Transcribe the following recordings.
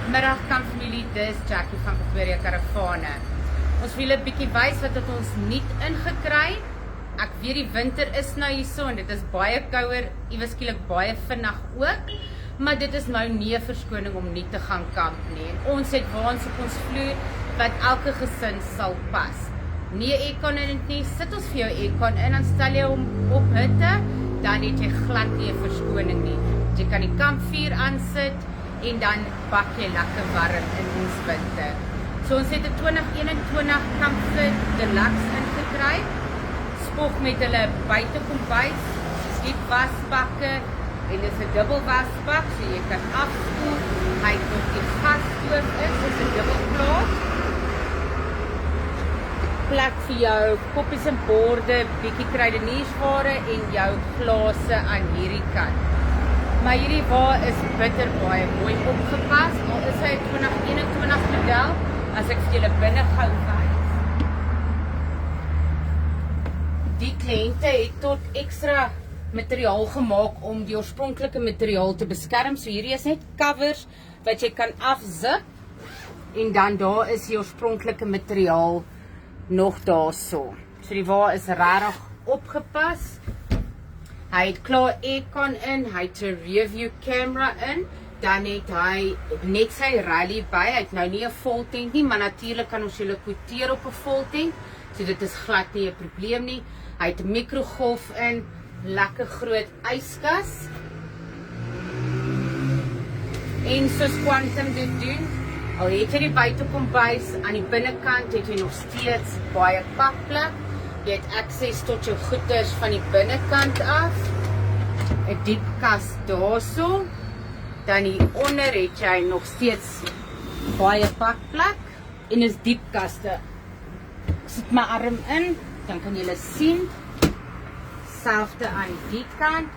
Middag kampfamilie, dis Jackie van Pretoria Karavane. Ons wil 'n bietjie wys wat het ons nie ingekry. Ek weet die winter is nou hierso en dit is baie kouer, iewes skielik baie vinnig ook. Maar dit is nou nie 'n verskoning om nie te gaan kamp nie. En ons het waans op ons vloer wat elke gesin sal pas. Nie 'n aircon in dit nie, sit ons vir jou aircon in, dan stel jy hom op hitte, dan het jy glad nie 'n verskoning nie. Jy kan die kampvuur aansit en dan bak jy lekker warm in ons winter. So ons het 'n 2021 Kampvuur Deluxe ingekry. Spog met hulle buitekombuis, diep wasbakke en dit is 'n dubbel wasbak, so jy kan afspoel. Hy het ook die gasstoof is, dit is 'n dubbelplaat. Plek vir jou koppies en borde, bietjie kruideniersware en jou glase aan hierdie kant. Maar hierdie wa is bitter baie mooi opgepas. Al is hy 2021 model, as ek vir julle binne gou wys. Die kliënte het tot ekstra materiaal gemaak om die oorspronklike materiaal te beskerm. So hierdie is net covers wat jy kan afzip en dan daar is die oorspronklike materiaal nog daarso. So die wa is regtig opgepas. Hy het klaar aircon in, hy het 'n rearview camera in, dan het hy net sy rally by, hy het nou nie 'n vol tent nie, maar natuurlik kan ons julle kwoteer op 'n vol tent, so dit is glad nie 'n probleem nie. Hy het 'n mikrogolf in, lekker groot yskas. En soos Quantum dit doen, al het jy die buitekombuis, aan die binnekant het jy nog steeds baie pakplek. Jy het access tot jou goeders van die binnekant af. 'n Diep kas daarso. Dan hieronder het jy nog steeds baie pakplek en is diep kaste. Ek sit my arm in, dan kan julle sien. Selfde aan die kant.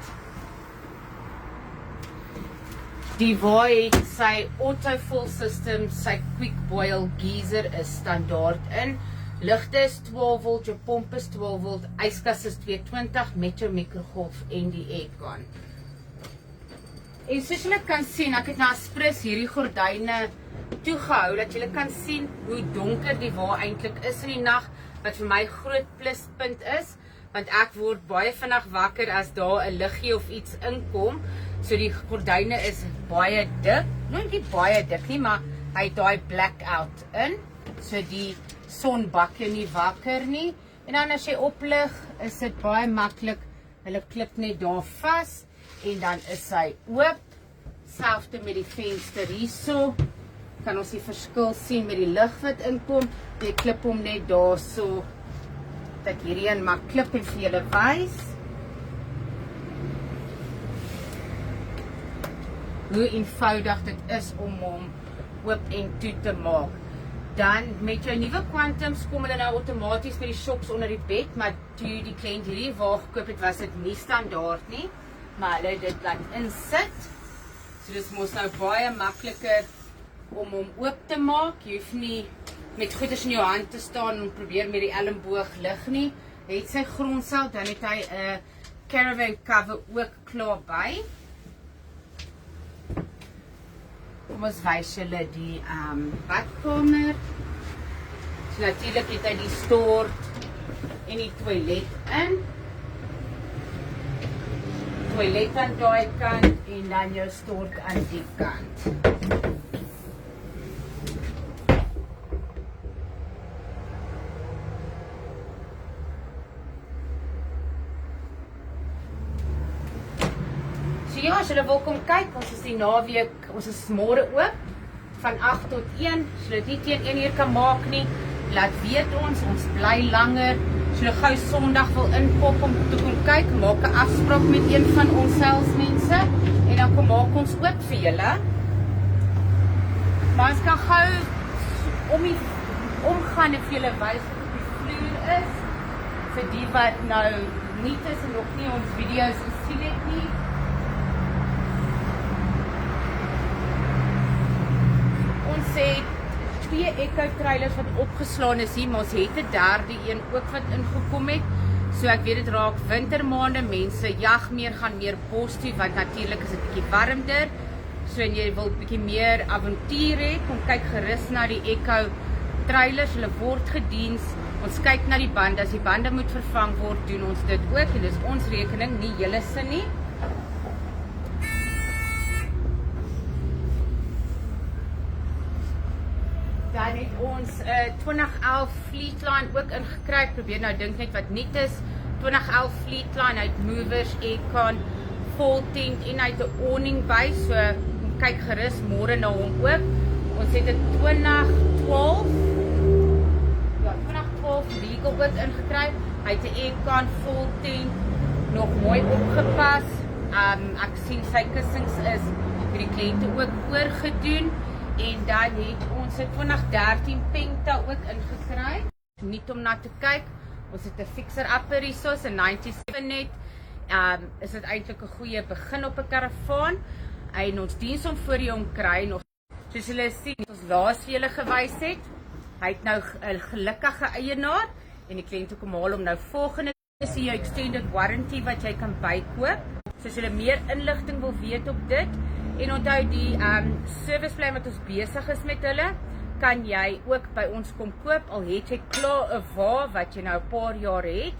Die wa het sy auto-full system, sy quick boil geyser is standaard in. Ligte is 12 volt, jou pomp is 12 volt, yskas is 220 met jou mikrogolf en die aircon. En soos julle kan sien, ek het na Aspris hierdie gordyne toegehou, dat julle kan sien hoe donker die wa eintlik is in die nag, wat vir my groot pluspunt is, want ek word baie vinnig wakker as daar 'n liggie of iets inkom, so die gordyne is baie dik, nie baie dik nie, maar hy het daai blackout in, so die son bak jou nie wakker nie, en dan as jy oplig, is dit baie maklik, hulle klip net daar vas, en dan is hy oop, selfde met die venster hierso, kan ons die verskil sien met die lig wat inkom, jy klip hom net daar so, dat hierdie een maar klip en vir julle wys, hoe eenvoudig dit is om hom oop en toe te maak. Dan met jou nuwe Quantums kom hulle nou outomaties met die shops onder die bed, maar toe die kliënt hierdie wa gekoop het, was dit nie standaard nie, maar hulle het dit laat insit. So dis mos nou baie makliker om hom oop te maak. Jy hoef nie met goeders in jou hand te staan en probeer met die elmboog lig nie. Hy het sy grondsel, dan het hy 'n caravan cover ook klaar by. Kom ons wys julle die badkamer. So natuurlik het hy die stort en die toilet in. Toilet aan daai kant en dan jou stort aan die kant. So ja, as julle wil kom kyk, ons is die naweek, ons is môre oop, van 8 tot 1, as julle dit teen 1 uur kan maak nie, laat weet ons bly langer, as julle gou Sondag wil inpop om te kom kyk, maak 'n afspraak met een van ons salesmense, en dan kom maak ons oop vir julle. Maar ons kan gou omgaan en vir julle wys wat die vloer is, vir die wat nou nie is en nog nie ons video's gesien het nie. Ons het 2 Echo trailers wat opgeslaan is hier, maar ons het 'n derde een ook wat ingekom het. So ek weet dit raak wintermaande, mense jag meer, gaan meer bos toe, want natuurlik is dit bietjie warmer. So en jy wil 'n bietjie meer avontuur hê, kom kyk gerus na die Echo trailers, hulle word gediens. Ons kyk na die bande, as die bande moet vervang word, doen ons dit ook en dis ons rekening, nie julle se nie. Dan het ons 2011 Fleetline ook ingekry. Ek probeer nou dink net wat nuut is. 2011 Fleetline uit Movers, Aircon, Full Tent en uit 'n awning by, so kyk gerus môre na hom ook. Ons het 'n 2012 Regal ook ingekry. Hy het 'n Aircon Full Tent, nog mooi opgepas. Ek sien sy kussings is vir die kliënte ook oorgedoen. En dan het ons 'n 2013 Penta ook ingekry. Nie om na te kyk. Ons het 'n fixer upper hierso, 'n 97 net. Is dit eintlik 'n goeie begin op 'n karavaan. En ons diens hom voor jy hom kry nog. Soos julle sien, ons laas vir julle gewys het. Hy het nou 'n gelukkige eienaar en die kliënte kom haal hom nou volgende. Is jou extended warranty wat jy kan bykoop. So as jy meer inligting wil weet op dit en onthou die service plan wat ons besig is met hulle, kan jy ook by ons kom koop al het jy klaar 'n wa wat jy nou 'n paar jaar het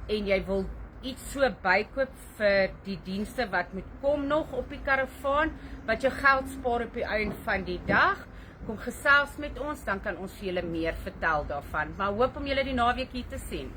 en jy wil iets so bykoop vir die dienste wat moet kom nog op die karavaan wat jou geld spaar op die einde van die dag. Kom gesels met ons, dan kan ons vir julle meer vertel daarvan. Maar hoop om julle die naweek hier te sien.